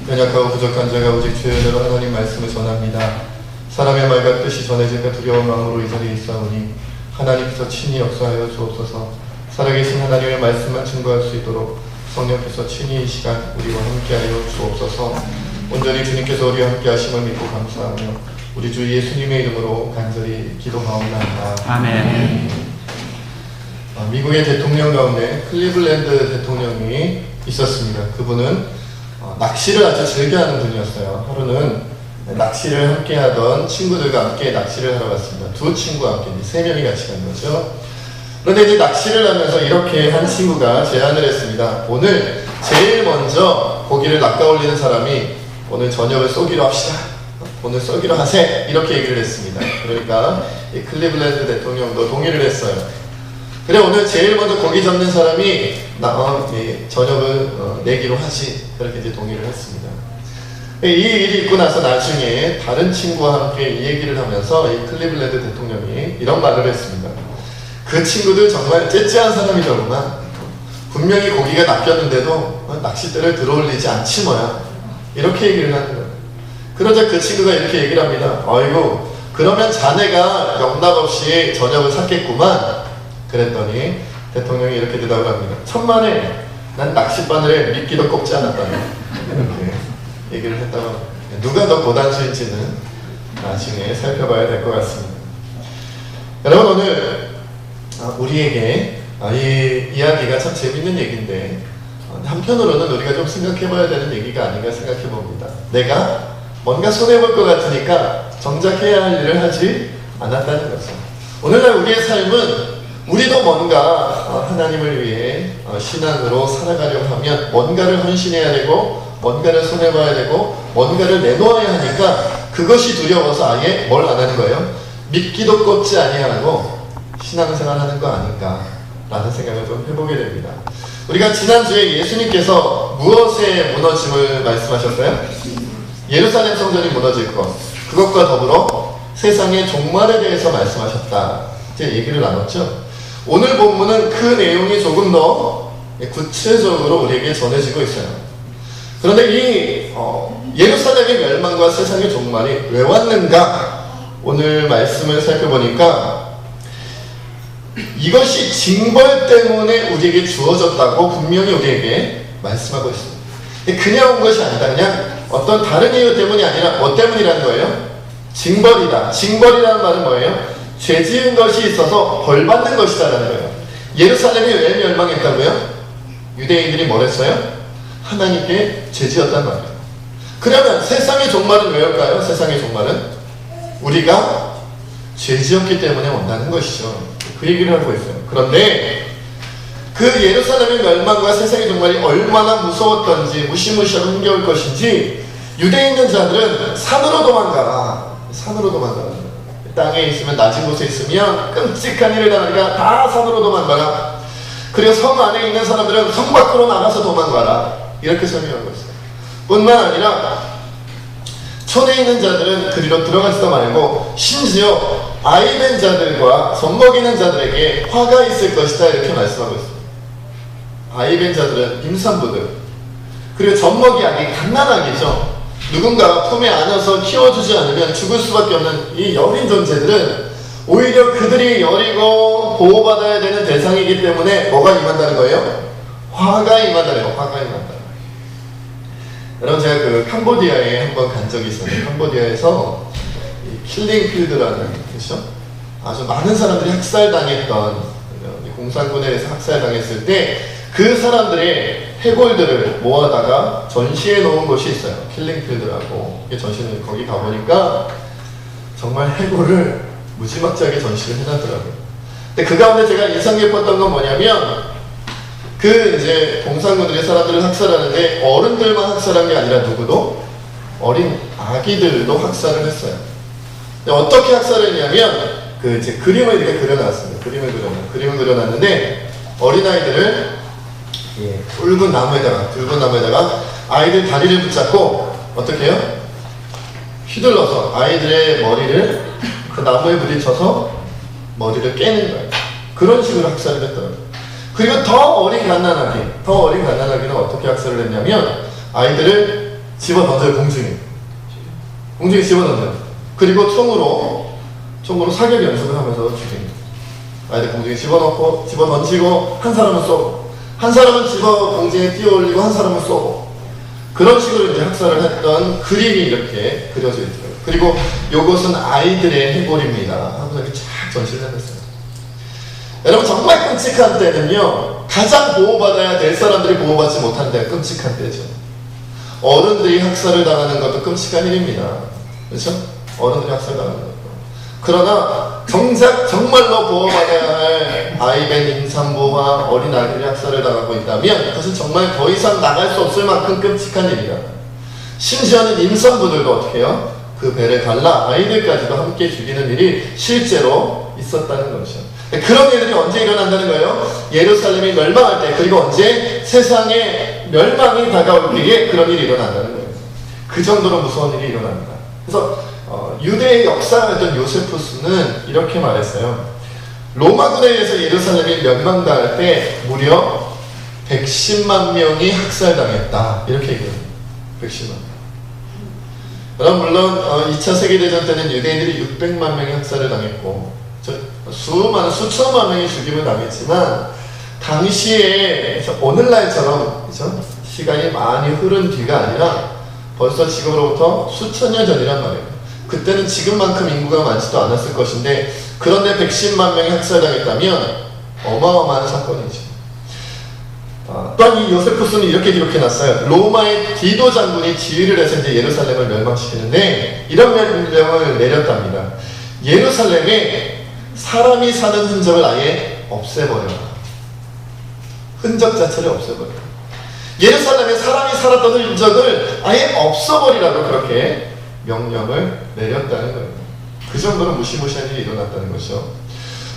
연약하고 부족한 자가 오직 주의 은혜로 하나님 말씀을 전합니다. 사람의 말과 뜻이 전해질까 두려운 마음으로 이 자리에 있사오니 하나님께서 친히 역사하여 주옵소서. 살아계신 하나님의 말씀만 증거할 수 있도록 성령께서 친히 이 시간 우리와 함께하여 주옵소서. 온전히 주님께서 우리와 함께하심을 믿고 감사하며 우리 주 예수님의 이름으로 간절히 기도하옵나이다. 아멘. 미국의 대통령 가운데 클리블랜드 대통령이 있었습니다. 그분은 낚시를 아주 즐겨하는 분이었어요. 하루는 낚시를 함께 하던 친구들과 함께 낚시를 하러 갔습니다. 두 친구와 함께 3명이 같이 간 거죠. 그런데 이제 낚시를 하면서 이렇게 한 친구가 제안을 했습니다. 오늘 제일 먼저 고기를 낚아 올리는 사람이 오늘 저녁을 쏘기로 합시다. 오늘 쏘기로 하세. 이렇게 얘기를 했습니다. 그러니까 이 클리블랜드 대통령도 동의를 했어요. 그래, 오늘 제일 먼저 고기 잡는 사람이 저녁을 내기로 하지. 그렇게 이제 동의를 했습니다. 이 일이 있고 나서 나중에 다른 친구와 함께 이 얘기를 하면서 이 클리블랜드 대통령이 이런 말을 했습니다. 그 친구들 정말 째째한 사람이더구만. 분명히 고기가 낚였는데도 낚싯대를 들어올리지 않지 뭐야. 이렇게 얘기를 하는 거예요. 그러자 그 친구가 이렇게 얘기를 합니다. 아이고, 그러면 자네가 영락없이 저녁을 샀겠구만. 그랬더니 대통령이 이렇게 대답을 합니다. 천만에 난 낚싯바늘에 미끼도 꼽지 않았다네. 이렇게 얘기를 했다고 합니다. 누가 더 고단수인지는 나중에 살펴봐야 될 것 같습니다. 여러분, 오늘 우리에게 이 이야기가 참 재밌는 얘기인데 한편으로는 우리가 좀 생각해봐야 되는 얘기가 아닌가 생각해봅니다. 내가 뭔가 손해볼 것 같으니까 정작 해야 할 일을 하지 않았다는 것을. 오늘날 우리의 삶은 우리도 뭔가 하나님을 위해 신앙으로 살아가려고 하면 뭔가를 헌신해야 되고 뭔가를 손해봐야 되고 뭔가를 내놓아야 하니까 그것이 두려워서 아예 뭘 안 하는 거예요? 미끼도 꽂지 아니하고 신앙생활 하는 거 아닌가 라는 생각을 좀 해보게 됩니다. 우리가 지난주에 예수님께서 무엇의 무너짐을 말씀하셨어요? 예루살렘 성전이 무너질 것, 그것과 더불어 세상의 종말에 대해서 말씀하셨다. 이제 얘기를 나눴죠. 오늘 본문은 그 내용이 조금 더 구체적으로 우리에게 전해지고 있어요. 그런데 이 예루살렘의 멸망과 세상의 종말이 왜 왔는가? 오늘 말씀을 살펴보니까 이것이 징벌 때문에 우리에게 주어졌다고 분명히 우리에게 말씀하고 있습니다. 그냥 온 것이 아니다. 그냥 어떤 다른 이유 때문이 아니라 뭐 때문이라는 거예요? 징벌이다. 징벌이라는 말은 뭐예요? 죄 지은 것이 있어서 벌 받는 것이다라는 거예요. 예루살렘이 왜 멸망했다고요? 유대인들이 뭘 했어요? 하나님께 죄 지었단 말이에요. 그러면 세상의 종말은 왜일까요? 세상의 종말은 우리가 죄 지었기 때문에 온다는 것이죠. 그 얘기를 하고 있어요. 그런데 그 예루살렘의 멸망과 세상의 종말이 얼마나 무서웠던지 무시무시하고 힘겨울 것인지 유대에 있는 자들은 산으로 도망가라. 산으로 도망가라. 땅에 있으면 낮은 곳에 있으면 끔찍한 일을 당하니까 다 산으로 도망가라. 그리고 성 안에 있는 사람들은 성 밖으로 나가서 도망가라. 이렇게 설명하고 있어요. 뿐만 아니라 촌에 있는 자들은 그리로 들어가지도 말고 심지어 아이된 자들과 젖먹이는 자들에게 화가 있을 것이다. 이렇게 말씀하고 있어요. 아이된 자들은 임산부들, 그리고 젖먹이 아기 갓난아기죠. 누군가 품에 안아서 키워주지 않으면 죽을 수밖에 없는 이 여린 존재들은 오히려 그들이 여리고 보호받아야 되는 대상이기 때문에 뭐가 임한다는 거예요? 화가 임한다는 거예요. 화가 임한다. 여러분, 제가 그 캄보디아에 한번 간 적이 있었는데 캄보디아에서 이 킬링필드라는 그렇죠? 아주 많은 사람들이 학살당했던 공산군에 의해서 학살당했을 때 그 사람들의 해골들을 모아다가 전시해 놓은 곳이 있어요. 킬링필드라고. 전시는 거기 가보니까 정말 해골을 무지막지하게 전시를 해놨더라고요. 근데 그 가운데 제가 인상 깊었던 건 뭐냐면 그 이제 공산군들이 사람들을 학살하는데 어른들만 학살한 게 아니라 누구도 어린 아기들도 학살을 했어요. 근데 어떻게 학살을 했냐면 그 이제 그림을 이렇게 그려놨습니다. 그림을 그려놨는데 어린아이들을 붉은 나무에다가 아이들 다리를 붙잡고 어떻게 해요? 휘둘러서 아이들의 머리를 그 나무에 부딪혀서 머리를 깨는 거예요. 그런 식으로 학살을 했더라고요. 그리고 더 어린 갓난아기는 어떻게 학살을 했냐면 아이들을 집어던져요. 공중에 집어던져요. 그리고 총으로 사격 연습을 하면서 죽입니다. 아이들 공중에 집어넣고 집어던지고 한 사람은 쏘고 한 사람은 집어 공중에 띄어올리고 한 사람은 쏘고 그런 식으로 이제 학살을 했던 그림이 이렇게 그려져 있어요. 그리고 요것은 아이들의 해골입니다 하고 이렇게 쫙 전시를 해놨어요. 여러분 정말 끔찍한 때는요 가장 보호받아야 될 사람들이 보호받지 못한 때가 끔찍한 때죠. 어른들이 학살을 당하는 것도 끔찍한 일입니다. 그렇죠? 어른들이 학살당하는 것도. 그러나 정작 정말로 보호받아야 할 아이벤 임산부와 어린 아이들이 학살을 당하고 있다면 그것은 정말 더 이상 나갈 수 없을 만큼 끔찍한 일이다. 심지어는 임산부들도 어떻게 해요? 그 배를 갈라 아이들까지도 함께 죽이는 일이 실제로 있었다는 것이죠. 그런 일들이 언제 일어난다는 거예요? 예루살렘이 멸망할 때, 그리고 언제 세상에 멸망이 다가올 때에 그런 일이 일어난다는 거예요. 그 정도로 무서운 일이 일어납니다. 그래서 유대의 역사였던 요세푸스는 이렇게 말했어요. 로마군에 의해서 예루살렘이 멸망당할 때 무려 110만 명이 학살당했다. 이렇게 얘기해요. 110만 명. 그럼 물론 2차 세계대전 때는 유대인들이 600만 명이 학살을 당했고 수천만 명이 죽임을 당했지만 당시에 오늘날처럼 그렇죠? 시간이 많이 흐른 뒤가 아니라 벌써 지금으로부터 수천 년 전이란 말이에요. 그때는 지금만큼 인구가 많지도 않았을 것인데 그런데 110만 명이 학살당했다면 어마어마한 사건이죠. 또한 이 요세푸스는 이렇게 기록해놨어요. 로마의 디도 장군이 지휘를 해서 이제 예루살렘을 멸망시키는데 이런 명령을 내렸답니다. 예루살렘에 사람이 사는 흔적을 아예 없애버려라. 흔적 자체를 없애버려라. 예루살렘에 사람이 살았던 흔적을 아예 없어버리라고 그렇게 명령을 내렸다는 거예요. 그 정도로 무시무시한 일이 일어났다는 것이죠.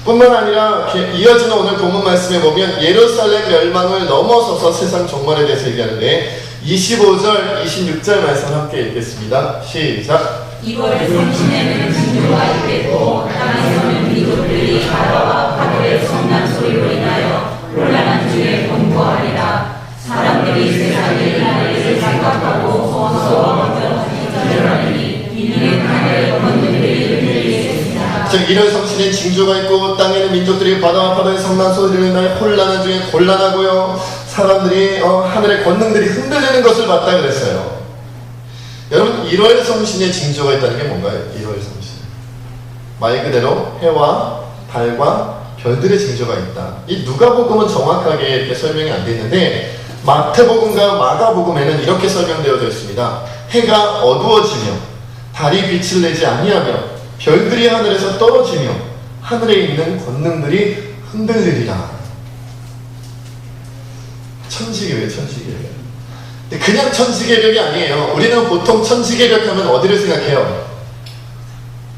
뿐만 아니라 이어지는 오늘 본문 말씀에 보면 예루살렘 멸망을 넘어서서 세상 종말에 대해서 얘기하는데 25절, 26절 말씀 함께 읽겠습니다. 시작. 2월 30일에는 진주가 있겠고 땅에서는 미국들이 바다와 파도의 성난 소리로 인하여 곤란한 중에 공고하리라. 사람들이 세상의 나라를 생각하고 무서워하며 기절하니 이는 하늘의 권능들이 흔들리겠습니다. 즉 1월 성신엔 징조가 있고 땅에는 민족들이 바다와 파도의 성난 소리로 인하여 혼란한 중에 곤란하고요. 사람들이 하늘의 권능들이 흔들리는 것을 봤다 그랬어요. 여러분 1월 성신의 징조가 있다는 게 뭔가요? 1월 성신 말 그대로 해와 달과 별들의 징조가 있다. 이 누가복음은 정확하게 이렇게 설명이 안 되어 있는데 마태복음과 마가복음에는 이렇게 설명되어져 있습니다. 해가 어두워지며 달이 빛을 내지 아니하며 별들이 하늘에서 떨어지며 하늘에 있는 권능들이 흔들리리라. 천지개벽, 천지개벽. 그냥 천지개벽이 아니에요. 우리는 보통 천지개벽 하면 어디를 생각해요?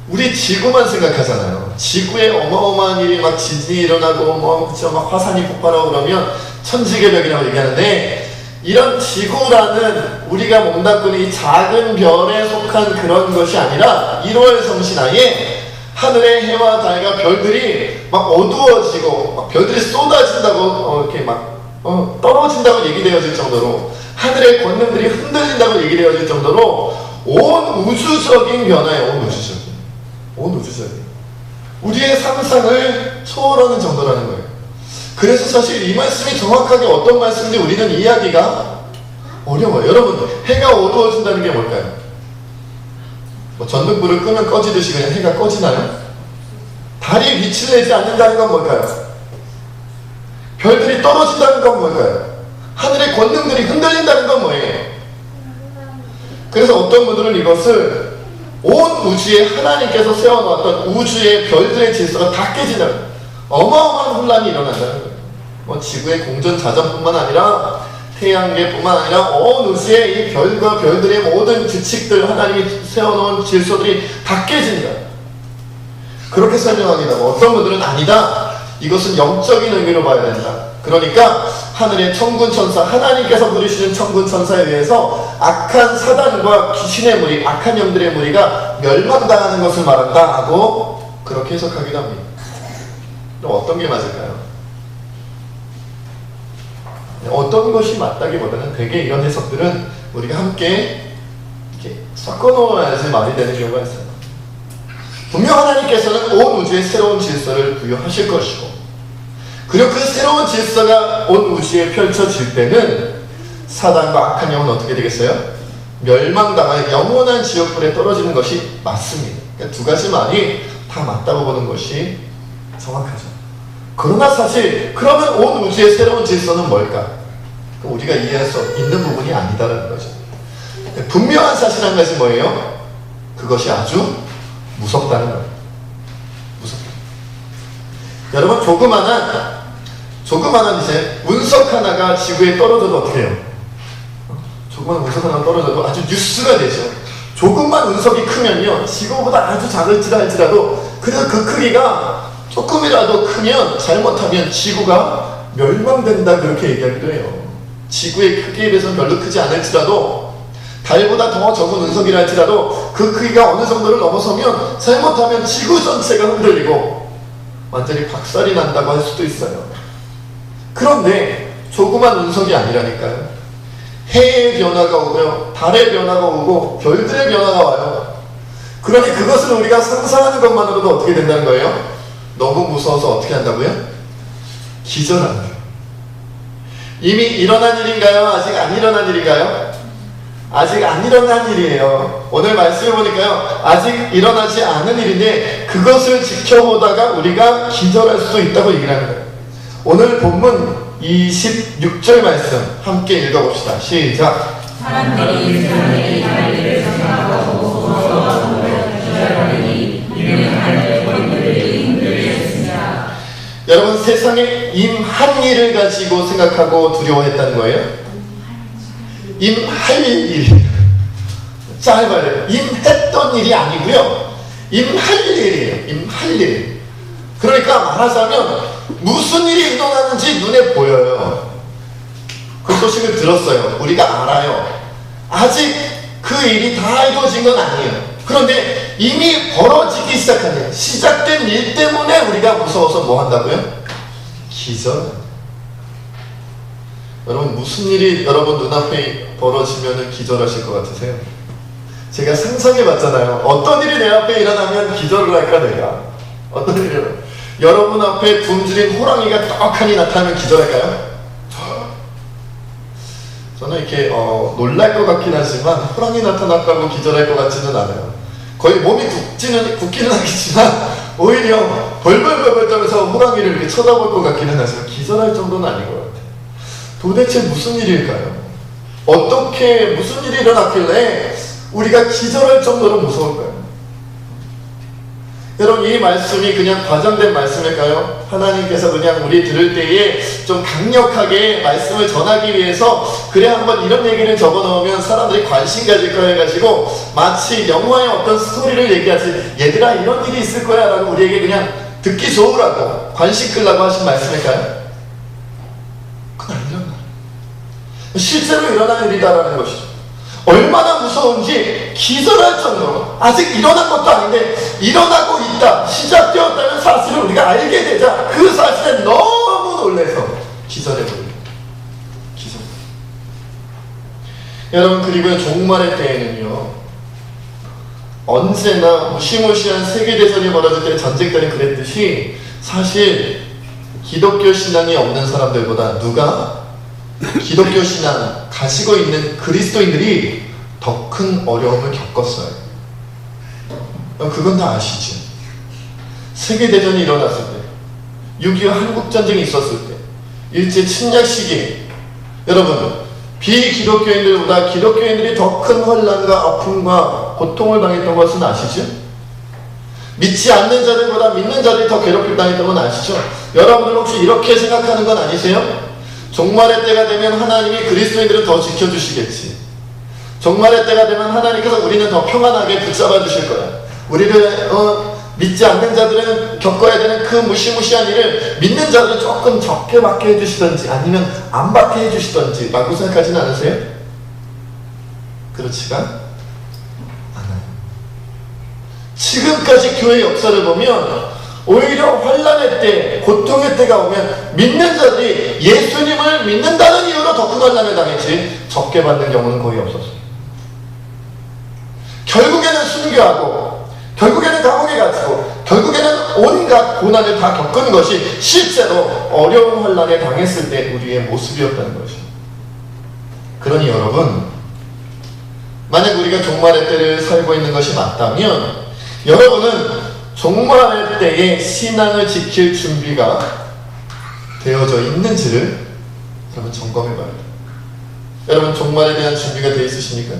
우리 지구만 생각하잖아요. 지구에 어마어마한 일이 막 지진이 일어나고 그쵸? 막 화산이 폭발하고 그러면 천지개벽이라고 얘기하는데 이런 지구라는 우리가 몸담고 있는 이 작은 별에 속한 그런 것이 아니라 1월 성신 아예 하늘의 해와 달과 별들이 막 어두워지고 막 별들이 쏟아진다고 이렇게 막 떨어진다고 얘기되어질 정도로 하늘의 권능들이 흔들린다고 얘기되어질 정도로 온 우주적인 변화예요. 온 우주적인 우리의 상상을 초월하는 정도라는 거예요. 그래서 사실 이 말씀이 정확하게 어떤 말씀인지 우리는 이해하기가 어려워요. 여러분 해가 어두워진다는 게 뭘까요? 뭐 전등불을 끄면 꺼지듯이 그냥 해가 꺼지나요? 달이 빛을 내지 않는다는 건 뭘까요? 별들이 떨어진다는 건 뭘까요? 하늘의 권능들이 흔들린다는 건 뭐예요? 그래서 어떤 분들은 이것을 온 우주에 하나님께서 세워놓았던 우주의 별들의 질서가 다 깨진다는 어마어마한 혼란이 일어난다는 거예요. 뭐 지구의 공전자전뿐만 아니라 태양계뿐만 아니라 온 우주의 이 별과 별들의 모든 규칙들 하나님이 세워놓은 질서들이 다 깨진다. 그렇게 설명하기도 하고 어떤 분들은 아니다. 이것은 영적인 의미로 봐야 된다. 그러니까 하늘의 천군천사 하나님께서 부르시는 천군천사에 의해서 악한 사단과 귀신의 무리 악한 영들의 무리가 멸망당하는 것을 말한다 하고 그렇게 해석하기도 합니다. 그럼 어떤 게 맞을까요? 어떤 것이 맞다기보다는 대개 이런 해석들은 우리가 함께 이렇게 섞어놓아야지 말이 되는 경우가 있어요. 분명 하나님께서는 온 우주에 새로운 질서를 부여하실 것이고, 그리고 그 새로운 질서가 온 우주에 펼쳐질 때는 사단과 악한 영은 어떻게 되겠어요? 멸망당할 영원한 지옥불에 떨어지는 것이 맞습니다. 그러니까 두 가지 말이 다 맞다고 보는 것이 정확하죠. 그러나 사실 그러면 온 우주의 새로운 질서는 뭘까? 우리가 이해할 수 있는 부분이 아니다라는 거죠. 분명한 사실 한 가지 뭐예요? 그것이 아주 무섭다는 거예요. 무섭다. 여러분, 조그만한 이제 운석 하나가 지구에 떨어져도 어떻게 해요? 조그만 운석 하나가 떨어져도 아주 뉴스가 되죠. 조금만 운석이 크면요, 지구보다 아주 작을지라 할지라도 그래서 그 크기가 조금이라도 크면 잘못하면 지구가 멸망된다, 그렇게 얘기하기도 해요. 지구의 크기에 비해서는 별로 크지 않을지라도, 달보다 더 적은 운석이라 할지라도 그 크기가 어느 정도를 넘어서면 잘못하면 지구 전체가 흔들리고 완전히 박살이 난다고 할 수도 있어요. 그런데 조그만 운석이 아니라니까요. 해의 변화가 오고요, 달의 변화가 오고 별들의 변화가 와요. 그러니 그것을 우리가 상상하는 것만으로도 어떻게 된다는 거예요? 너무 무서워서 어떻게 한다고요? 기절한다. 이미 일어난 일인가요? 아직 안 일어난 일인가요? 아직 안 일어난 일이에요. 오늘 말씀을 보니까요, 아직 일어나지 않은 일인데 그것을 지켜보다가 우리가 기절할 수도 있다고 얘기를 하는 거예요. 오늘 본문 26절 말씀 함께 읽어봅시다. 시작. 사람들이 세상에 이를 생각하고 무서워 기절하니 이는 하늘 권능들이 흔들렸습니다. 여러분, 세상에 임한 일을 가지고 생각하고 두려워했다는 거예요? 임할 일, 짧아요. 임했던 일이 아니고요, 임할 일이에요. 임할 일. 그러니까 말하자면 무슨 일이 일어나는지 눈에 보여요. 그 소식을 들었어요. 우리가 알아요. 아직 그 일이 다 이루어진 건 아니에요. 그런데 이미 벌어지기 시작한 일, 시작된 일 때문에 우리가 무서워서 뭐 한다고요? 기절. 여러분, 무슨 일이 여러분 눈앞에 벌어지면 기절하실 것 같으세요? 제가 상상해 봤잖아요. 어떤 일이 내 앞에 일어나면 기절을 할까 내가? 어떤 일이 일어나요? 여러분 앞에 굶주린 호랑이가 떡하니 나타나면 기절할까요? 저는 이렇게 놀랄 것 같긴 하지만 호랑이 나타났다고 기절할 것 같지는 않아요. 거의 몸이 굳기는 하겠지만 오히려 벌벌벌벌 떨면서 호랑이를 이렇게 쳐다볼 것 같기는 하지만 기절할 정도는 아닌 것 같아요. 도대체 무슨 일일까요? 어떻게 무슨 일이 일어났길래 우리가 기절할 정도로 무서울까요? 여러분, 이 말씀이 그냥 과장된 말씀일까요? 하나님께서 그냥 우리 들을 때에 좀 강력하게 말씀을 전하기 위해서 그래 한번 이런 얘기를 적어놓으면 사람들이 관심 가질 거야 해가지고 마치 영화의 어떤 스토리를 얘기하지, 얘들아 이런 일이 있을 거야 라고 우리에게 그냥 듣기 좋으라고 관심 끌라고 하신 말씀일까요? 그건 아니란 말이에요. 실제로 일어난 일이다라는 것이죠. 얼마나 무서운지 기절할 정도로, 아직 일어난 것도 아닌데 일어나고 있다, 시작되었다는 사실을 우리가 알게 되자 그 사실에 너무 놀라서 기절해버려요. 기절. 여러분, 그리고 종말의 때에는요, 언제나 무시무시한 세계대전이 벌어질 때 전쟁들이 그랬듯이 사실 기독교 신앙이 없는 사람들보다 누가 기독교 신앙 가지고 있는 그리스도인들이 더 큰 어려움을 겪었어요. 그건 다 아시죠? 세계대전이 일어났을 때, 6.25 한국전쟁이 있었을 때, 일제 침략 시기, 여러분, 비기독교인들보다 기독교인들이 더 큰 혼란과 아픔과 고통을 당했던 것은 아시죠? 믿지 않는 자들보다 믿는 자들이 더 괴롭힘 당했던 건 아시죠? 여러분들 혹시 이렇게 생각하는 건 아니세요? 종말의 때가 되면 하나님이 그리스도인들을 더 지켜주시겠지. 종말의 때가 되면 하나님께서 우리는 더 평안하게 붙잡아 주실 거야. 우리를 믿지 않는 자들은 겪어야 되는 그 무시무시한 일을 믿는 자들은 조금 적게 받게 해주시던지 아니면 안 받게 해주시던지 라고 생각하지는 않으세요? 그렇지가 않아요. 지금까지 교회 역사를 보면 오히려 환난의 때, 고통의 때가 오면 믿는 자들이 예수님을 믿는다는 이유로 더 큰 환난을 당했지 적게 받는 경우는 거의 없었어요. 결국에는 순교하고 결국에는 감옥에 갇히고 결국에는 온갖 고난을 다 겪은 것이 실제로 어려운 환난에 당했을 때 우리의 모습이었다는 것이죠. 그러니 여러분, 만약 우리가 종말의 때를 살고 있는 것이 맞다면 여러분은 종말의 때에 신앙을 지킬 준비가 되어져 있는지를 여러분 점검해 봐야 돼요. 여러분 종말에 대한 준비가 되어 있으십니까?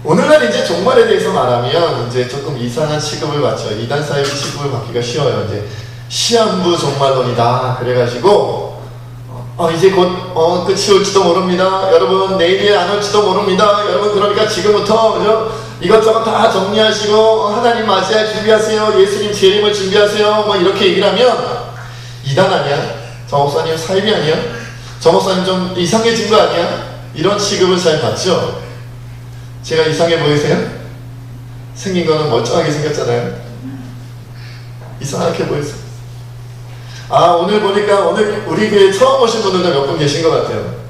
오늘날 이제 종말에 대해서 말하면 이제 조금 이상한 취급을 받죠. 이단 사회의 취급을 받기가 쉬워요. 이제 시한부 종말론이다 그래가지고 이제 곧 끝이 올지도 모릅니다. 여러분 내일이 안 올지도 모릅니다. 여러분 그러니까 지금부터 이것저것 다 정리하시고 하나님 맞이할 준비하세요. 예수님 재림을 준비하세요. 뭐 이렇게 얘기를 하면 이단 아니야? 저 목사님 사입이 아니야? 저 목사님 좀 이상해진 거 아니야? 이런 취급을 잘 받죠. 제가 이상해 보이세요? 생긴 거는 멀쩡하게 생겼잖아요. 이상하게 보이세요. 오늘 보니까 오늘 우리 교회 처음 오신 분들도 몇 분 계신 것 같아요.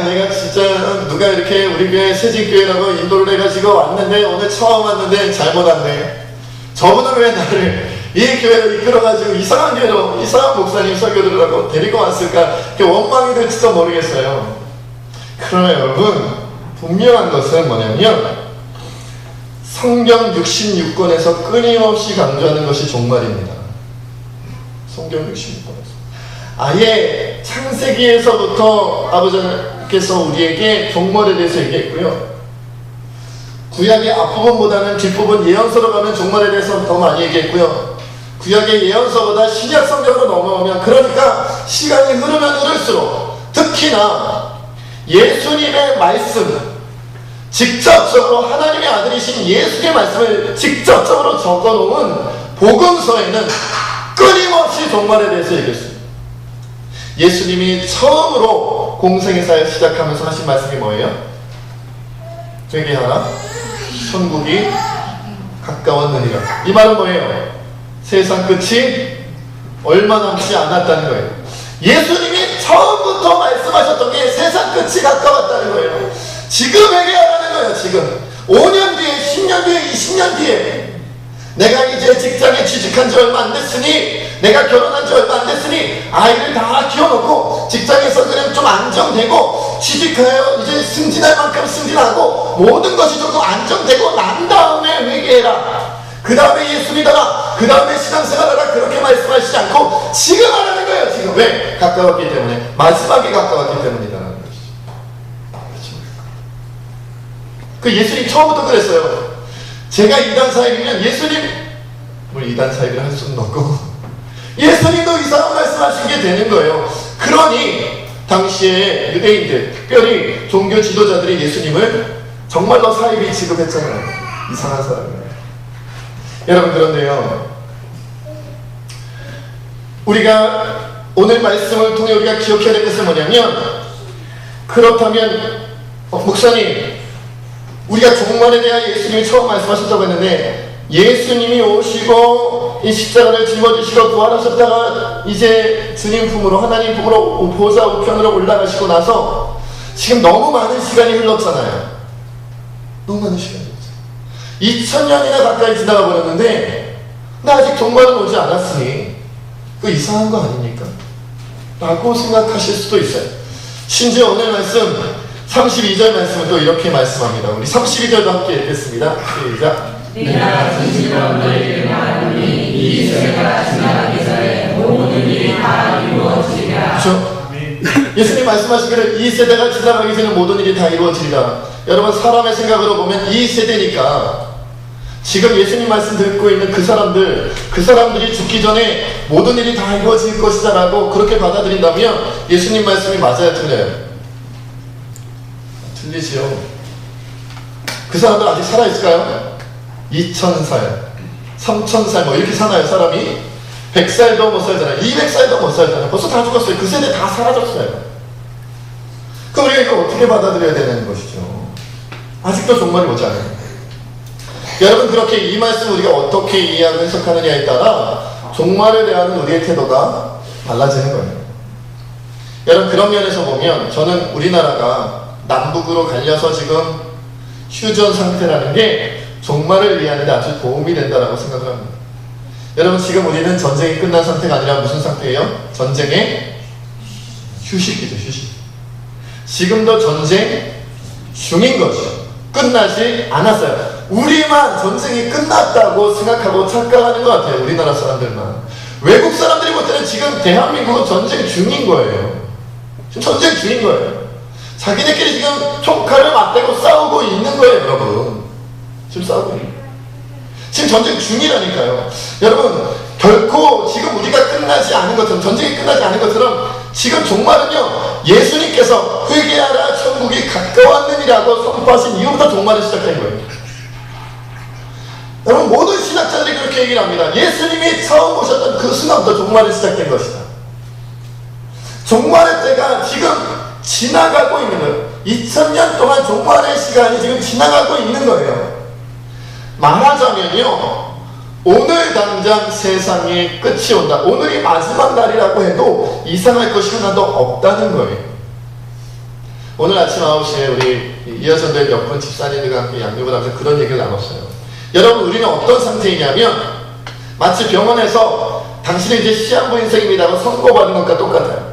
내가 진짜 누가 이렇게 우리 교회 새진교회라고 인도를 해가지고 왔는데 오늘 처음 왔는데 잘못 왔네. 저분은 왜 나를 이 교회로 이끌어가지고 이상한 교회로 이상한 목사님 설교를 하고 데리고 왔을까? 원망이 될지도 모르겠어요. 그러나 여러분 분명한 것은 뭐냐면 성경 66권에서 끊임없이 강조하는 것이 종말입니다. 성경 66권에서 아예 창세기에서부터 아버지께서 우리에게 종말에 대해서 얘기했고요. 구약의 앞부분보다는 뒷부분 예언서로 가면 종말에 대해서 더 많이 얘기했고요. 구약의 예언서보다 신약 성경으로 넘어오면 그러니까 시간이 흐르면 흐를수록 특히나 예수님의 말씀 직접적으로 하나님의 아들이신 예수의 말씀을 직접적으로 적어놓은 복음서에는 끊임없이 종말에 대해서 얘기했습니다. 예수님이 처음으로 공생의 사역을 시작하면서 하신 말씀이 뭐예요? 회개하라 천국이 가까웠느니라. 이 말은 뭐예요? 세상 끝이 얼마 남지 않았다는 거예요. 예수님이 처음부터 말씀하셨던 게 세상 끝이 가까웠다는 거예요. 지금 회개하라는 거예요. 지금 5년 뒤에 10년 뒤에 20년 뒤에 내가 이제 직장에 취직한 지 얼마 안 됐으니 내가 결혼한 지 얼마 안 됐으니 아이를 다 키워놓고 직장에서 그냥 좀 안정되고 취직하여 이제 승진할 만큼 승진하고 모든 것이 조금 안정되고 난 다음에 회개해라. 그 다음에 예수 믿어라. 그 다음에 신앙생활하라. 그렇게 말씀하시지 않고 지금 하라는 거예요. 지금. 왜? 가까웠기 때문에. 마지막에 가까웠기 때문이다라는 것이죠. 그렇죠? 그 예수님 처음부터 그랬어요. 제가 이단 사역이면 예수님 뭘 이단 사역을 할 수는 없고 예수님도 이상한 말씀하신 게 되는 거예요. 그러니 당시에 유대인들 특별히 종교 지도자들이 예수님을 정말로 사이비 취급했잖아요. 이상한 사람이에요. 여러분 그런데요, 우리가 오늘 말씀을 통해 우리가 기억해야 될 것은 뭐냐면, 그렇다면 목사님 우리가 종말에 대한 예수님이 처음 말씀하셨다고 했는데 예수님이 오시고 이 십자가를 짊어지시고 부활하셨다가 이제 주님 품으로 하나님 품으로 보좌 우편으로 올라가시고 나서 지금 너무 많은 시간이 흘렀잖아요. 너무 많은 시간이 흘렀어요. 2000년이나 가까이 지나가 버렸는데 나 아직 종말은 오지 않았으니 그거 이상한 거 아닙니까? 라고 생각하실 수도 있어요. 심지어 오늘 말씀 32절 말씀은 또 이렇게 말씀합니다. 우리 32절도 함께 읽겠습니다. 시작. 내가 진실로 너희에게 말하노니 이 세대가 지나가기 전에 모든 일이 다 이루어지리라. 그렇죠? 예수님 말씀하시기를 이 세대가 지나가기 전에 모든 일이 다 이루어지리라. 여러분 사람의 생각으로 보면 이 세대니까 지금 예수님 말씀 듣고 있는 그 사람들이 죽기 전에 모든 일이 다 이루어질 것이다 라고 그렇게 받아들인다면 예수님 말씀이 맞아요, 틀려요? 틀리지요. 그 사람들 아직 살아있을까요? 2000살, 3000살 뭐 이렇게 사나요? 사람이 100살도 못 살잖아요. 200살도 못 살잖아요. 벌써 다 죽었어요. 그 세대 다 사라졌어요. 그럼 우리가 이걸 어떻게 받아들여야 되는 것이죠? 아직도 종말이 오지 않아요. 여러분 그렇게 이 말씀 우리가 어떻게 이해하고 해석하느냐에 따라 종말에 대한 우리의 태도가 달라지는 거예요. 여러분, 그런 면에서 보면 저는 우리나라가 남북으로 갈려서 지금 휴전 상태라는 게 종말을 위하는 데 아주 도움이 된다고 생각을 합니다. 여러분, 지금 우리는 전쟁이 끝난 상태가 아니라 무슨 상태예요? 전쟁의 휴식이죠, 휴식. 지금도 전쟁 중인 거죠. 끝나지 않았어요. 우리만 전쟁이 끝났다고 생각하고 착각하는 것 같아요. 우리나라 사람들만. 외국 사람들이 볼 때는 지금 대한민국은 전쟁 중인 거예요. 지금 전쟁 중인 거예요. 자기네끼리 지금 총칼을 맞대고 싸우고 있는 거예요, 여러분. 지금 싸우고 있는 거예요. 지금 전쟁 중이라니까요. 여러분, 결코 지금 우리가 끝나지 않은 것처럼, 전쟁이 끝나지 않은 것처럼 지금 종말은요, 예수님께서 회개하라 천국이 가까웠느니라고 선포하신 이후부터 종말이 시작된 거예요. 여러분, 모든 신학자들이 그렇게 얘기를 합니다. 예수님이 처음 오셨던 그 순간부터 종말이 시작된 것이다. 종말의 때가 지금 지나가고 있는 거예요. 2000년 동안 종말의 시간이 지금 지나가고 있는 거예요. 말하자면요, 오늘 당장 세상의 끝이 온다. 오늘이 마지막 날이라고 해도 이상할 것이 하나도 없다는 거예요. 오늘 아침 9시에 우리 이하전도의 몇 분 집사님들과 함께 양육을 하면서 그런 얘기를 나눴어요. 여러분, 우리는 어떤 상태이냐면 마치 병원에서 당신은 이제 시한부 인생입니다고 선고받은 것과 똑같아요.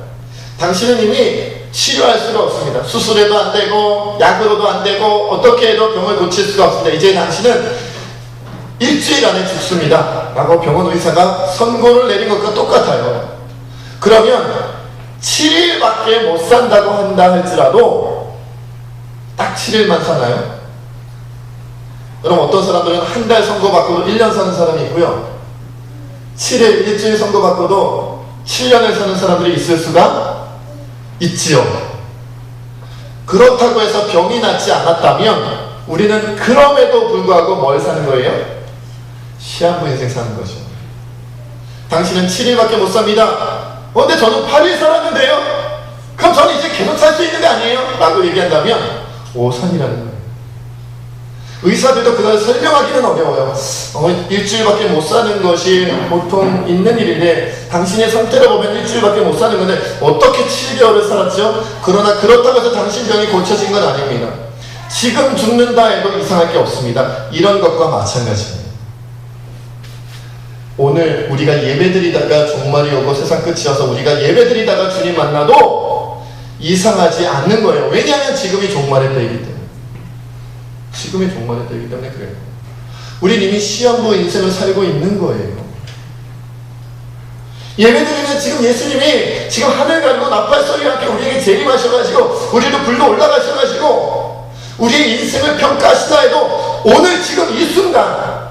당신은 이미 치료할 수가 없습니다. 수술해도 안 되고 약으로도 안 되고 어떻게 해도 병을 고칠 수가 없습니다. 이제 당신은 일주일 안에 죽습니다 라고 병원 의사가 선고를 내린 것과 똑같아요. 그러면 7일밖에 못 산다고 한다 할지라도 딱 7일만 사나요? 그럼 어떤 사람들은 한 달 선고받고도 1년 사는 사람이 있고요, 7일, 일주일 선고받고도 7년을 사는 사람들이 있을 수가 있지요. 그렇다고 해서 병이 낫지 않았다면 우리는 그럼에도 불구하고 뭘 사는 거예요? 시한부 인생 사는 거죠. 당신은 7일밖에 못 삽니다. 근데 저는 8일 살았는데요? 그럼 저는 이제 계속 살 수 있는 게 아니에요? 라고 얘기한다면 오산이라는 거예요. 의사들도 그걸 설명하기는 어려워요. 일주일밖에 못 사는 것이 보통 있는 일인데 당신의 상태를 보면 일주일밖에 못 사는 건데 어떻게 7개월을 살았죠? 그러나 그렇다고 해서 당신 병이 고쳐진 건 아닙니다. 지금 죽는다 해도 이상할 게 없습니다. 이런 것과 마찬가지입니다. 오늘 우리가 예배드리다가 종말이 오고 세상 끝이 와서 우리가 예배드리다가 주님 만나도 이상하지 않는 거예요. 왜냐하면 지금이 종말의 때이기 때문에. 지금이 종말의 때이기 때문에 그래요. 우린 이미 시한부 인생을 살고 있는 거예요. 예배드리면 지금 예수님이 지금 하늘 가리고 나팔 소리와 함께 우리에게 재림하셔가지고 우리도 불러 올라가셔가지고 우리의 인생을 평가하시다 해도 오늘 지금 이 순간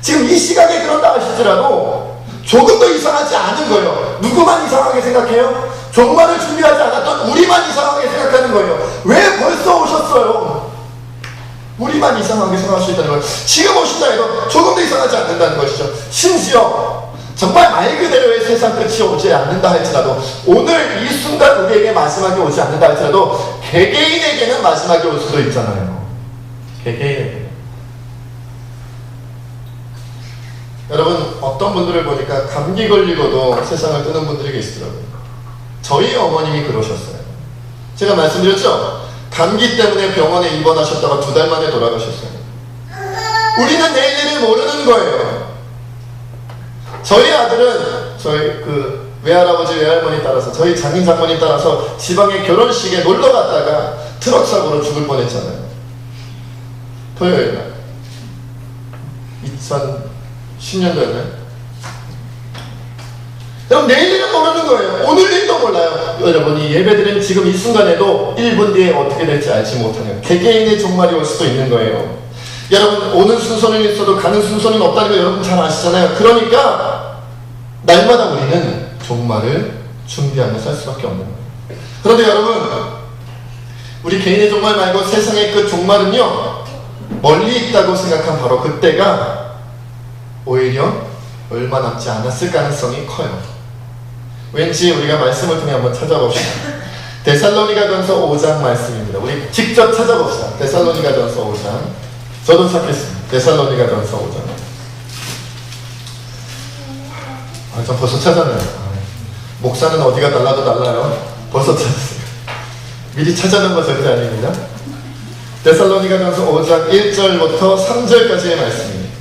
지금 이 시각에 그런다 하시더라도 조금 더 이상하지 않은 거예요. 누구만 이상하게 생각해요? 종말을 준비하지 않았던 우리만 이상하게 생각하는 거예요. 왜 벌써 오셨어요? 우리만 이상하게 생각할 수 있다는 거예요. 지금 오신다 해도 조금 더 이상하지 않는다는 것이죠. 심지어 정말 말 그대로의 세상 끝이 오지 않는다 할지라도 오늘 이 순간 우리에게 마지막이 오지 않는다 할지라도 개개인에게는 마지막이 올 수도 있잖아요. 개개인에게. 여러분, 어떤 분들을 보니까 감기 걸리고도 세상을 뜨는 분들이 계시더라고요. 저희 어머님이 그러셨어요. 제가 말씀드렸죠? 감기 때문에 병원에 입원하셨다가 2달 만에 돌아가셨어요. 우리는 내일을 모르는 거예요. 저희 아들은 저희 외할아버지 외할머니 따라서 저희 장인 장모님 따라서 지방의 결혼식에 놀러 갔다가 트럭 사고로 죽을 뻔했잖아요. 토요일 날 2010년도였나요? 여러분, 내일 일은 모르는 거예요. 오늘 일도 몰라요. 여러분이 예배드린 지금 이 순간에도 1분 뒤에 어떻게 될지 알지 못하는 개개인의 종말이 올 수도 있는 거예요. 여러분, 오는 순서는 있어도 가는 순서는 없다는 거 여러분 잘 아시잖아요. 그러니까 날마다 우리는 종말을 준비하며 살 수밖에 없는 거예요. 그런데 여러분, 우리 개인의 종말 말고 세상의 그 종말은요, 멀리 있다고 생각한 바로 그때가 오히려 얼마 남지 않았을 가능성이 커요. 왠지 우리가 말씀을 통해 한번 찾아봅시다. 데살로니가전서 5장 말씀입니다. 우리 직접 찾아봅시다. 데살로니가전서 5장. 저도 찾겠습니다. 데살로니가전서 5장. 전 벌써 찾았네요. 목사는 어디가 달라도 달라요. 벌써 찾았어요. 미리 찾아놓은 거 절대 아닙니다. 데살로니가전서 5장 1절부터 3절까지의 말씀입니다.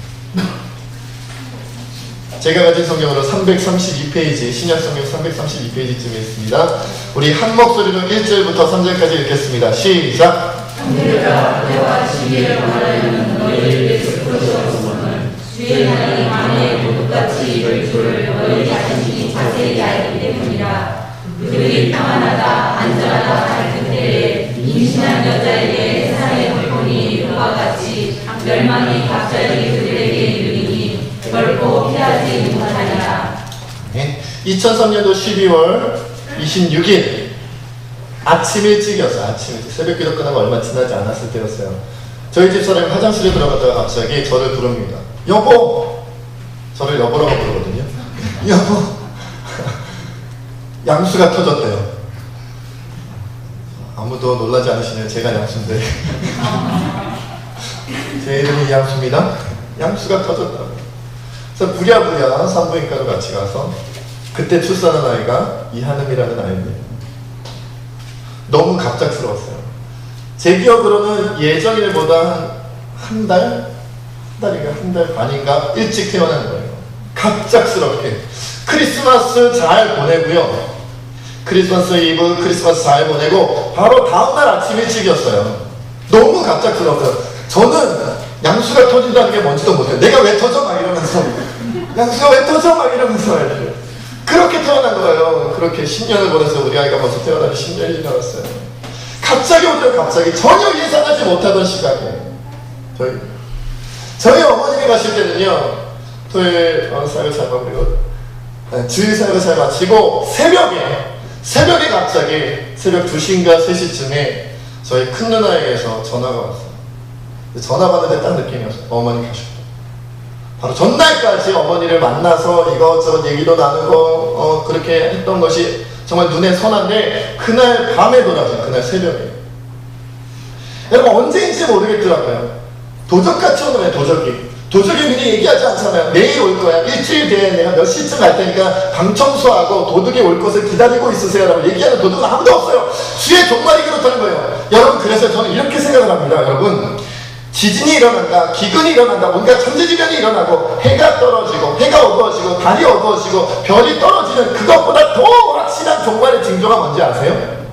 제가 가진 성경으로 332페이지, 신약성경 332페이지쯤에 있습니다. 우리 한 목소리로 1절부터 3절까지 읽겠습니다. 시작! 내와 시기를 말하는 너희에게 슬프지 없음은 주의 날이 밤에 도둑같이 이를 줄을 너희 자신이 자세히 알기 때문이라. 그들이 평안하다 안전하다 할 그때에 임신한 여자에게 세상의 고통이 그와 같이 멸망이 갑자기 그들에게 이르리니 결코 피하지 못하리라. 2003년도 12월 26일 아침 일찍이었어요. 아침 일찍. 새벽 기도 끝나고 얼마 지나지 않았을 때였어요. 저희 집사람이 화장실에 들어갔다가 갑자기 저를 부릅니다. 여보! 저를 여보라고 부르거든요. 여보! 양수가 터졌대요. 아무도 놀라지 않으시네요. 제가 양수인데. 제 이름이 양수입니다. 양수가 터졌다고. 그래서 부랴부랴 산부인과로 같이 가서 그때 출산한 아이가 이한음이라는 아이입니다. 너무 갑작스러웠어요. 제 기억으로는 예정일보다 한 달 반인가 일찍 태어난 거예요. 갑작스럽게. 크리스마스 잘 보내고요. 크리스마스 이브, 크리스마스 잘 보내고 바로 다음날 아침 일찍이었어요. 너무 갑작스러웠어요. 저는 양수가 터진다는 게 뭔지도 못해요. 내가 왜 터져? 막 이러면서 양수가 왜 터져? 막 이러면서 그렇게 태어난 거예요. 그렇게 10년을 보내서 우리 아이가 벌써 태어나기 10년이 지났어요. 갑자기 오더라고요. 갑자기 전혀 예상하지 못하던 시각에 저희 어머님이 가실 때는요, 토요일 사역을 잘 마무리고 주일 사역을 잘 마치고 새벽에 갑자기 새벽 2시인가 3시쯤에 저희 큰 누나에게서 전화가 왔어요. 전화 받는데 딱 느낌이 왔어요. 어머니 가셨다. 바로 전날까지 어머니를 만나서 이것저것 얘기도 나누고 그렇게 했던 것이 정말 눈에 선한데 그날 밤에 돌아가신 그날 새벽에 여러분 언제인지 모르겠더라고요. 도적같이 오는 거예요. 도적이 미리 얘기하지 않잖아요. 내일 올 거야. 일주일 뒤에 내가 몇 시쯤 갈 테니까 방 청소하고 도둑이 올 것을 기다리고 있으세요 라고 얘기하는 도둑은 아무도 없어요. 주의 종말이 그렇다는 거예요. 여러분 그래서 저는 이렇게 생각을 합니다. 여러분 지진이 일어난다, 기근이 일어난다, 뭔가 천재지변이 일어나고 해가 떨어지고 해가 어두워지고 달이 어두워지고 별이 떨어지는 그것보다 더 확실한 종말의 징조가 뭔지 아세요?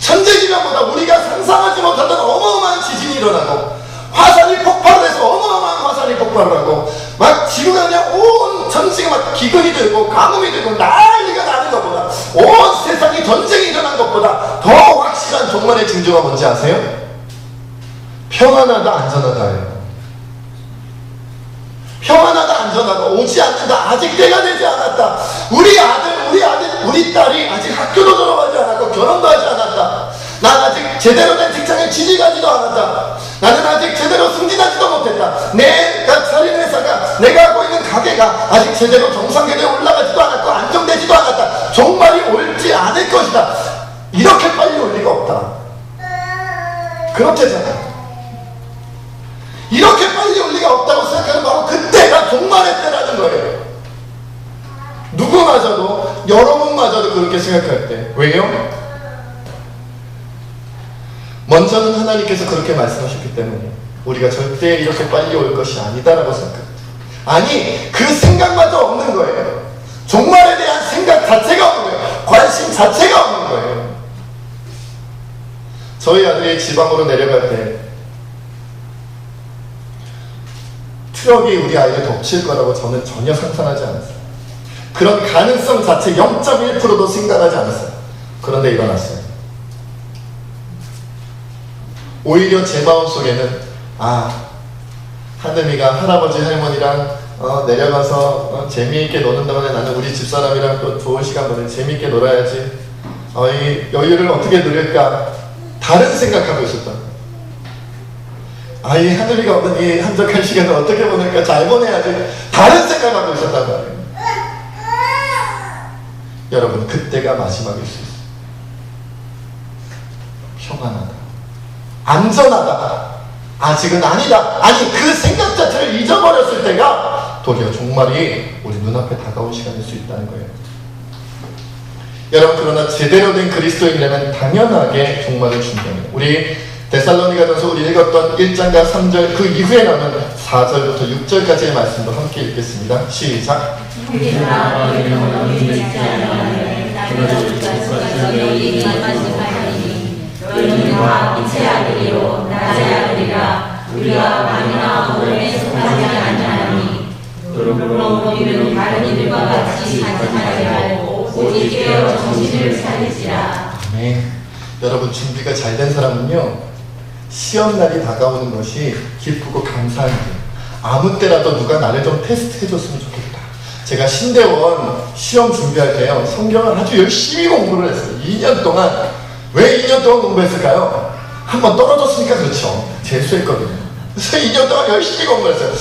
천재지변보다 우리가 상상하지 못하던 어마어마한 지진이 일어나고 화산이 폭발을 해서 어마어마한 화산이 폭발을 하고 막 지구가 그냥 온 전지가 막 기근이 들고 가뭄이 들고 난리가 나는 것보다 온 세상이 전쟁이 일어난 것보다 더 확실한 종말의 징조가 뭔지 아세요? 평안하다 안전하다예요. 평안하다 안전하다 오지 않는다. 아직 때가 되지 않았다. 우리 아들 우리 딸이 아직 학교도 졸업하지 않았고 결혼도 하지 않았다. 난 아직 제대로 된 직장에 취직하지도 않았다. 나는 아직 제대로 승진하지도 못했다. 내가 차린 회사가 내가 하고 있는 가게가 아직 제대로 정상궤도에 올라가지도 않았고 안정되지도 않았다. 종말이 올지 않을 것이다. 이렇게 빨리 올 리가 없다. 그렇대잖아. 이렇게 빨리 올 리가 없다고 생각하는 바로 그때가 종말의 때라는 거예요. 누구마저도 여러분마저도 그렇게 생각할 때. 왜요? 먼저는 하나님께서 그렇게 말씀하셨기 때문에 우리가 절대 이렇게 빨리 올 것이 아니다라고 생각합니다. 아니 그 생각마저 없는 거예요. 종말에 대한 생각 자체가 없는 거예요. 관심 자체가 없는 거예요. 저희 아들이 지방으로 내려갈 때 트럭이 우리 아이를 덮칠 거라고 저는 전혀 상상하지 않았어요. 그런 가능성 자체 0.1%도 생각하지 않았어요. 그런데 일어났어요. 오히려 제 마음속에는 하늘이가 할아버지 할머니랑 내려가서 재미있게 노는 동안에 나는 우리 집사람이랑 또 좋은 시간 보내 재미있게 놀아야지. 이 여유를 어떻게 누릴까 다른 생각하고 있었던 거예요. 이 하늘이가 없는 이 한적한 시간을 어떻게 보낼까 잘 보내야지 다른 생각하고 있었단 말이에요. 여러분 그때가 마지막일 수 있어요. 평안하다 안전하다 아직은 아니다. 아니 그 생각 자체를 잊어버렸을 때가 도리어 종말이 우리 눈앞에 다가온 시간일 수 있다는 거예요. 여러분 그러나 제대로 된 그리스도인이라면 당연하게 종말을 준비합니다. 우리 데살로니가전서 우리 읽었던 1장과 3절 그 이후에 나오는 4절부터 6절까지의 말씀도 함께 읽겠습니다. 시작. 너희는 다 빛의 아들이요 낮의 아들이라. 우리가 밤이나 오름에 속하지 아니하니. 그러므로 우리는 다른 이들과 같이 가증하지 말고 오직 깨어 정신을 차리지라. 아멘. 여러분 준비가 잘 된 사람은요 시험날이 다가오는 것이 기쁘고 감사한 일. 아무 때라도 누가 나를 좀 테스트해줬으면 좋겠다. 제가 신대원 시험 준비할 때요 성경을 아주 열심히 공부를 했어요. 2년 동안. 왜 2년 동안 공부했을까요? 한번 떨어졌으니까 그렇죠. 재수했거든요. 그래서 2년 동안 열심히 공부했어요.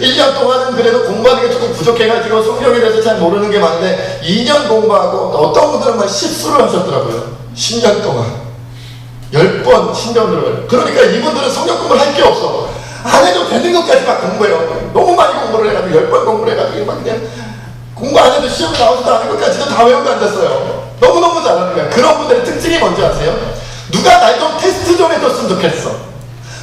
1년 동안은 그래도 공부하는 게 조금 부족해가지고 성경에 대해서 잘 모르는 게 많은데 2년 공부하고 어떤 분들은 막 실수를 하셨더라고요. 10년 동안 10번 신경 들어가요. 그러니까 이분들은 성경 공부를 할 게 없어. 안 해도 되는 것까지 막 공부해요. 너무 많이 공부를 해가지고 10번 공부를 해가지고 막 그냥 공부 안 해도 시험 나오지도 않은 것까지도 다 외우고 앉았어요. 너무너무 잘하는 거야. 그런 분들의 특징이 뭔지 아세요? 누가 날 좀 테스트 좀 해줬으면 좋겠어.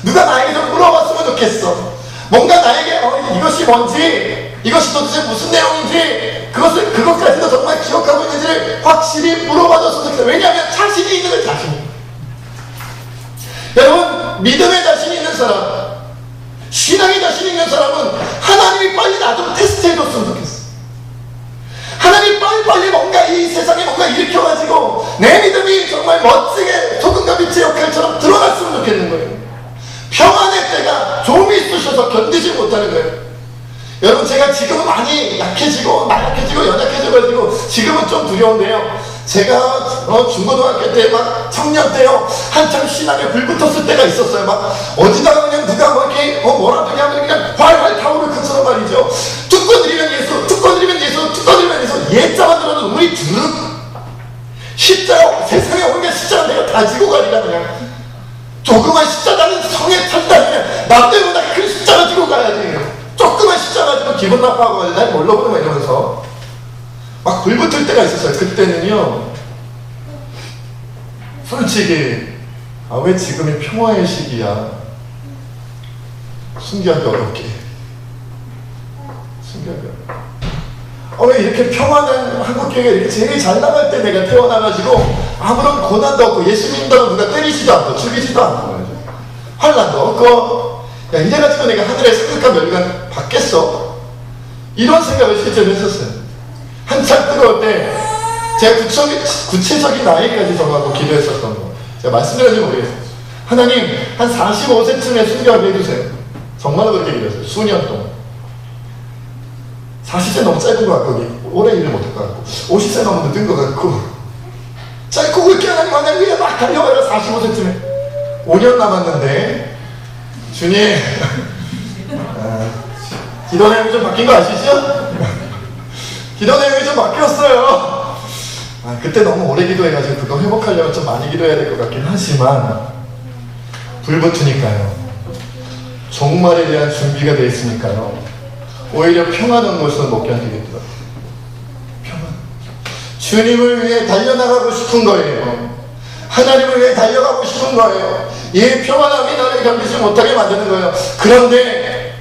누가 나에게 좀 물어봤으면 좋겠어. 뭔가 나에게 이것이 뭔지, 이것이 도대체 무슨 내용인지, 그것까지도 정말 기억하고 있는지를 확실히 물어봐줬으면 좋겠어. 왜냐하면 자신이 있는 거예요. 자신이. 여러분 믿음의 자신이 있는 사람, 신앙의 자신이 있는 사람은 하나님이 빨리 나 좀 테스트 해줬으면 좋겠어. 하나님 빨리 뭔가 이 세상에 뭔가 일으켜가지고 내 믿음이 정말 멋지게 소금과 빛의 역할처럼 드러났으면 좋겠는 거예요. 평안의 때가 좀이 쑤셔서 견디지 못하는 거예요. 여러분 제가 지금은 많이 약해지고 연약해져가지고 지금은 좀 두려운데요. 제가 중고등학교 때 막 청년 때요 한참 신앙에 불 붙었을 때가 있었어요. 막 어디다가 그냥 누가 뭐 이렇게 뭐라도 그냥 활활 타오를 것처럼 말이죠. 툭 건드리면 예수, 툭 건드리면 예수, 툭 건드리면 예수. 예자만 들어도 눈물이 주룩. 십자가 세상에 오면 십자가 내가 다 지고 가리라. 그냥 조그만 십자가는 성에 찬다면 남들보다 큰 십자가 지고 가야지. 조그만 십자가 지고 기분 나빠하고 날 몰라 보내 이러면서 막 불 붙을 때가 있었어요. 그때는요 솔직히 왜 지금이 평화의 시기야. 숨기하기 어렵게 왜 이렇게 평화는 한국교회가 이렇게 제일 잘 나갈 때 내가 태어나가지고 아무런 고난도 없고 예수 믿는다고 누가 때리지도 않고 죽이지도 않고 환난도 없고 야 이래가지고 내가 하늘의 상급과 멸관 받겠어? 이런 생각을 실제로 했었어요. 한참 뜨거울 때 제가 구체적인 나이까지 정하고 기도했었던 거 제가 말씀드렸는지 모르겠어요. 하나님 한 45세쯤에 순교하게 해주세요. 정말로 그렇게 기도했어요. 수년 동안. 40세 너무 짧은 것 같고 오래 일을 못할 것 같고 50세 너무 늦은 것 같고 짧고 굵게 하나님 위에 막 달려가요. 45세쯤에 5년 남았는데 주님 기도 내용이 좀 바뀐 거 아시죠? 기도 내용이 좀 바뀌었어요. 그때 너무 오래 기도해가지고 그거 회복하려면 좀 많이 기도해야 될 것 같긴 하지만 불 붙으니까요. 종말에 대한 준비가 되어 있으니까요. 오히려 평안한 것을 못 견디겠더라고요. 평안. 주님을 위해 달려나가고 싶은 거예요. 하나님을 위해 달려가고 싶은 거예요. 이 평안함이 나를 견디지 못하게 만드는 거예요. 그런데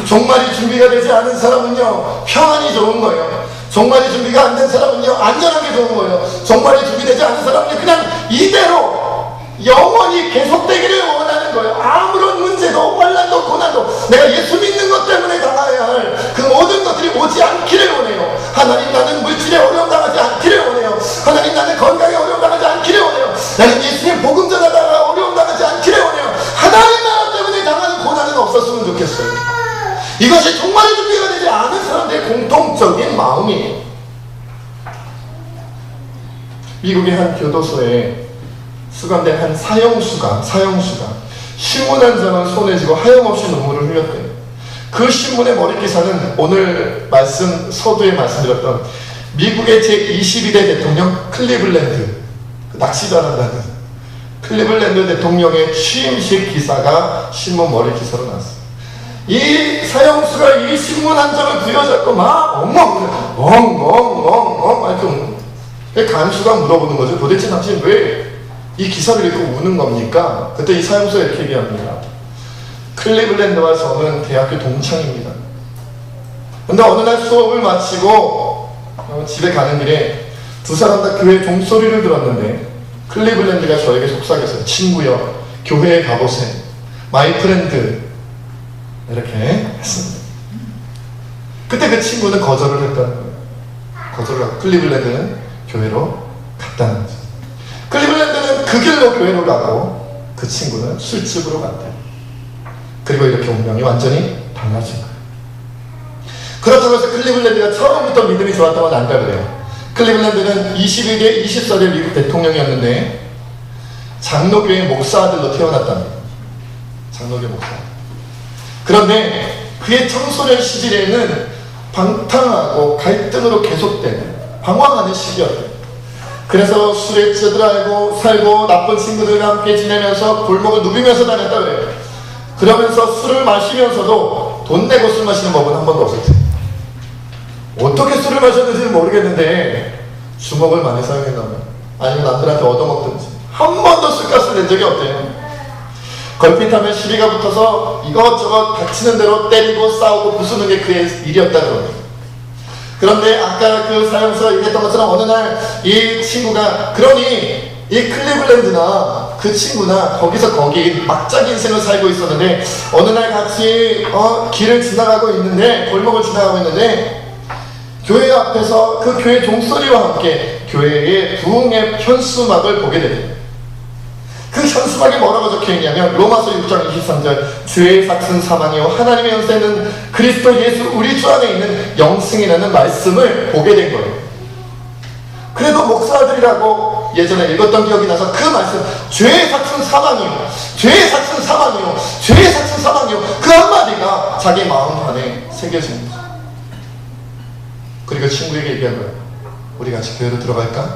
종말이 준비가 되지 않은 사람은요 평안이 좋은 거예요. 종말이 준비가 안 된 사람은요 안전한 게 좋은 거예요. 종말이 준비되지 않은 사람은요 그냥 이대로 영원히 계속되기를 원하는 거예요. 아무런 문제도 환난도 고난도 내가 예수 믿는 것 때문에 당해야 할 그 모든 것들이 오지 않기를 원해요. 하나님 나는 물질에 어려움 당하지 않기를 원해요. 하나님 나는 건강에 어려움 당하지 않기를 원해요. 나는 예수님 복음 전하다가 어려움 당하지 않기를 원해요. 하나님 나라 때문에 당하는 고난은 없었으면 좋겠어요. 이것이 종말의 준비가 되지 않은 사람들의 공통적인 마음이에요. 미국의 한 교도소에 수감된 한 사형수가 신문 한 장을 손에 쥐고 하염없이 눈물을 흘렸대요. 그 신문의 머리기사는 오늘 서두에 말씀드렸던 미국의 제22대 대통령 클리블랜드 낚시 잘한다는 클리블랜드 대통령의 취임식 기사가 신문 머리기사로 나왔어요. 이 사형수가 이 신문 한 장을 부여잡고 막 엉엉 이렇게 간수가 물어보는 거죠. 도대체 당신 왜 이 기사를 읽고 우는 겁니까? 그때 이 사형수가 이렇게 얘기합니다. 클리블랜드와 저는 대학교 동창입니다. 근데 어느 날 수업을 마치고 집에 가는 길에 두 사람 다 교회 종소리를 들었는데 클리블랜드가 저에게 속삭였어요. 친구여, 교회에 가보세요. 마이 프렌드. 이렇게 했습니다. 그때 그 친구는 거절을 했다는 거예요. 거절을 하고 클리블랜드는 교회로 갔다는 거죠. 클리블랜드는 그 길로 교회로 가고 그 친구는 술집으로 갔대요. 그리고 이렇게 운명이 완전히 달라진 거예요. 그렇다고 해서 클리블랜드가 처음부터 믿음이 좋았던 건 아니다 그래요. 클리블랜드는 21대 24대 미국 대통령이었는데 장로교의 목사 아들로 태어났답니다. 장로교 목사. 그런데 그의 청소년 시절에는 방탕하고 갈등으로 계속되는 방황하는 시기였대요. 그래서 술에 찌들어알고 살고 나쁜 친구들과 함께 지내면서 골목을 누비면서 다녔다 그래요. 그러면서 술을 마시면서도 돈 내고 술 마시는 법은 한 번도 없었대요. 어떻게 술을 마셨는지는 모르겠는데 주먹을 많이 사용했나봐요. 아니면 남들한테 얻어먹든지 한 번도 술값을 낸 적이 없대요. 걸핏하면 시비가 붙어서 이것저것 닥치는 대로 때리고 싸우고 부수는 게 그의 일이었다는 거예요. 그런데 아까 그 사형수가 얘기했던 것처럼 어느 날 이 친구가 그러니 이 클리블랜드나 그 친구나 거기서 거기 막자기 인생을 살고 있었는데 어느 날 같이 길을 지나가고 있는데 골목을 지나가고 있는데 교회 앞에서 그 교회 종소리와 함께 교회의 부흥의 현수막을 보게 됩니다. 그 현수막에 뭐라고 적혀있냐면 로마서 6장 23절 죄의 삭슨 사망이요 하나님의 연세는 그리스도 예수 우리 주 안에 있는 영생이라는 말씀을 보게 된 거예요. 그래도 목사들이라고 예전에 읽었던 기억이 나서 그 말씀 죄의 삭슨 사망이요 죄의 삭슨 사망이요 죄의 삭슨 사망이요 그 한마디가 자기 마음 안에 새겨진 거예요. 그리고 친구에게 얘기한 거예요. 우리 같이 교회로 들어갈까?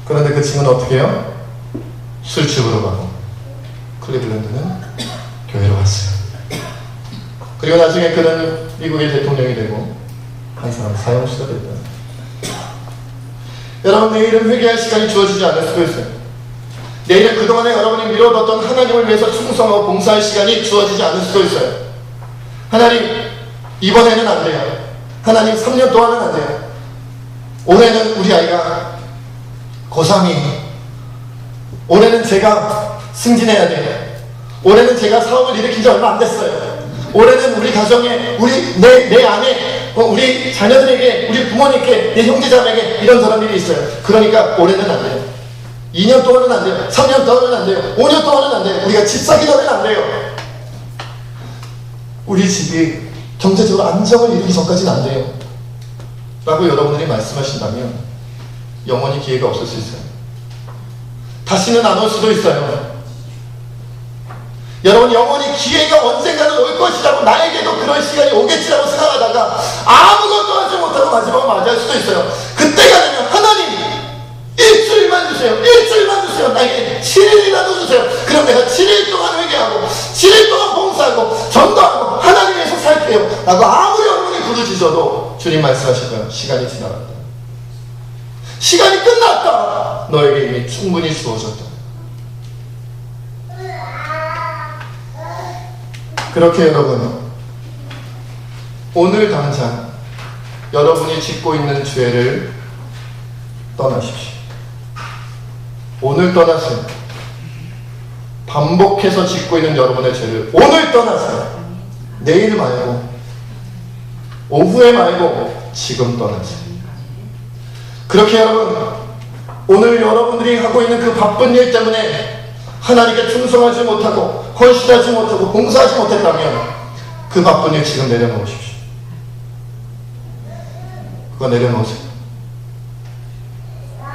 그런데 그 친구는 어떻게 해요? 술집으로 가고 클리블랜드는 교회로 왔어요. 그리고 나중에 그는 미국의 대통령이 되고 한 사람 사형수가 됐다. 여러분 내일은 회개할 시간이 주어지지 않을 수도 있어요. 내일은 그동안에 여러분이 미뤄뒀던 하나님을 위해서 충성하고 봉사할 시간이 주어지지 않을 수도 있어요. 하나님 이번에는 안 돼요. 하나님 3년 동안은 안 돼요. 올해는 우리 아이가 고3이 올해는 제가 승진해야 돼요. 올해는 제가 사업을 일으킨 지 얼마 안 됐어요. 올해는 우리 가정에 내 안에 우리 자녀들에게 우리 부모님께 내 형제자매에게 이런저런 일이 있어요. 그러니까 올해는 안 돼요. 2년 동안은 안 돼요. 3년 동안은 안 돼요. 5년 동안은 안 돼요. 우리가 집 사기 전에는 안 돼요. 우리 집이 경제적으로 안정을 이루기 전까지는 안 돼요 라고 여러분들이 말씀하신다면 영원히 기회가 없을 수 있어요. 다시는 안 올 수도 있어요. 여러분 영원히 기회가 언젠가는 올 것이라고 나에게도 그런 시간이 오겠지라고 생각하다가 아무것도 하지 못하고 마지막을 맞이할 수도 있어요. 그때가 되면 하나님 일주일만 주세요. 일주일만 주세요. 나에게 7일이라도 주세요. 그럼 내가 7일 동안 회개하고 7일 동안 봉사하고 전도하고 하나님 위해서 살게요 라고 아무리 여러분이 부르짖어도 주님 말씀하실 거예요. 시간이 지나갔다. 시간이 끝났다. 너에게 이미 충분히 주어졌다. 그렇게 여러분 오늘 당장 여러분이 짓고 있는 죄를 떠나십시오. 오늘 떠나세요. 반복해서 짓고 있는 여러분의 죄를 오늘 떠나세요. 내일 말고 오후에 말고 지금 떠나세요. 그렇게 여러분 오늘 여러분들이 하고 있는 그 바쁜 일 때문에 하나님께 충성하지 못하고 헌신하지 못하고 봉사하지 못했다면 그 바쁜 일 지금 내려놓으십시오. 그거 내려놓으세요.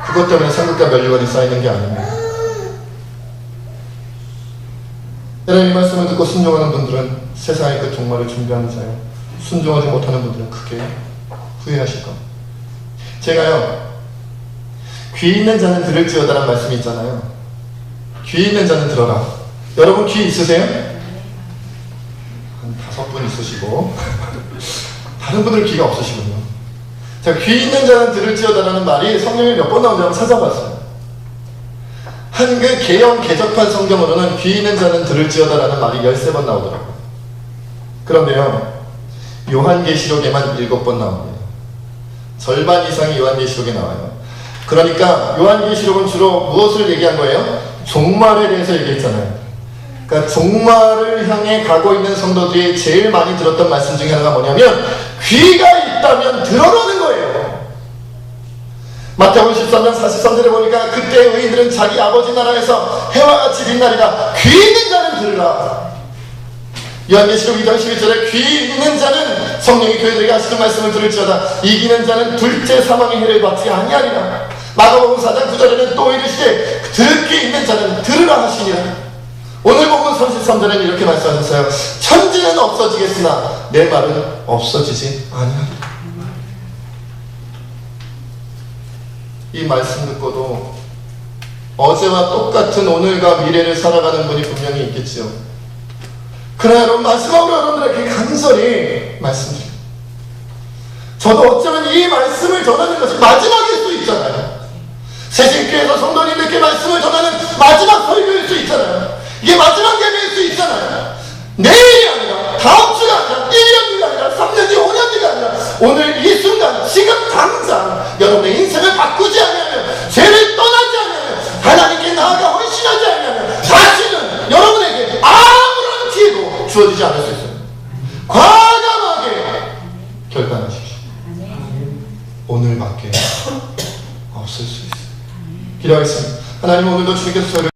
그것 때문에 상급과 면류관이 쌓이는 게 아닙니다. 여러분 이 말씀을 듣고 순종하는 분들은 세상의 그 종말을 준비하는 자요 순종하지 못하는 분들은 크게 후회하실 겁니다. 제가요 귀 있는 자는 들을지어다라는 말씀이 있잖아요. 귀 있는 자는 들어라. 여러분 귀 있으세요? 한 5분 있으시고 다른 분들은 귀가 없으시군요. 자, 귀 있는 자는 들을지어다라는 말이 성경에 몇 번 나오는지 한번 찾아봤어요. 한글 개영 개적판 성경으로는 귀 있는 자는 들을지어다라는 말이 13번 나오더라고요. 그런데요, 요한계시록에만 7번 나옵니다. 절반 이상이 요한계시록에 나와요. 그러니까 요한계시록은 주로 무엇을 얘기한 거예요? 종말에 대해서 얘기했잖아요. 그러니까 종말을 향해 가고 있는 성도들이 제일 많이 들었던 말씀 중에 하나가 뭐냐면 귀가 있다면 들어라는 거예요. 마태복음 13장 43절에 보니까 그때 의인들은 자기 아버지 나라에서 해와 같이 빛나리라. 귀 있는 자는 들으라. 요한계시록 2장 11절에 귀 있는 자는 성령이 교회들에게 하시는 말씀을 들을지어다. 이기는 자는 둘째 사망의 해를 받지 아니하리라. 마가복음 4장 9절에는 또 이르시되 들을 귀 있는 자는 들으라 하시니라. 오늘 복음 33절에는 이렇게 말씀하셨어요. 천지는 없어지겠으나 내 말은 없어지지 아니하리라. 이 말씀 듣고도 어제와 똑같은 오늘과 미래를 살아가는 분이 분명히 있겠지요. 그러나 여러분, 마지막으로 여러분들에게 간절히 말씀드립니다. 저도 어쩌면 이 말씀을 전하는 것이 마지막일 수 있잖아요. 새신교회에서 성도님들께 말씀을 전하는 마지막 설교일 수 있잖아요. 이게 마지막 예배일 수 있잖아요. 내일이 아니라, 다음 주가 아니라, 1년 뒤가 아니라, 3년 뒤, 5년 뒤가 아니라 오늘 이 순간, 지금 당장 여러분의 인생을 바꾸지 않으면, 죄를 떠나지 않으면, 하나님께 나아가 헌신하지 않으면 다시는 여러분에게 아무런 기회도 주어지지 않을 수 있어요. 과감하게 결단하십시오. 오늘밖에 없을 수 있어요. 기도하겠습니다. 하나님, 오늘도 주님께서 저를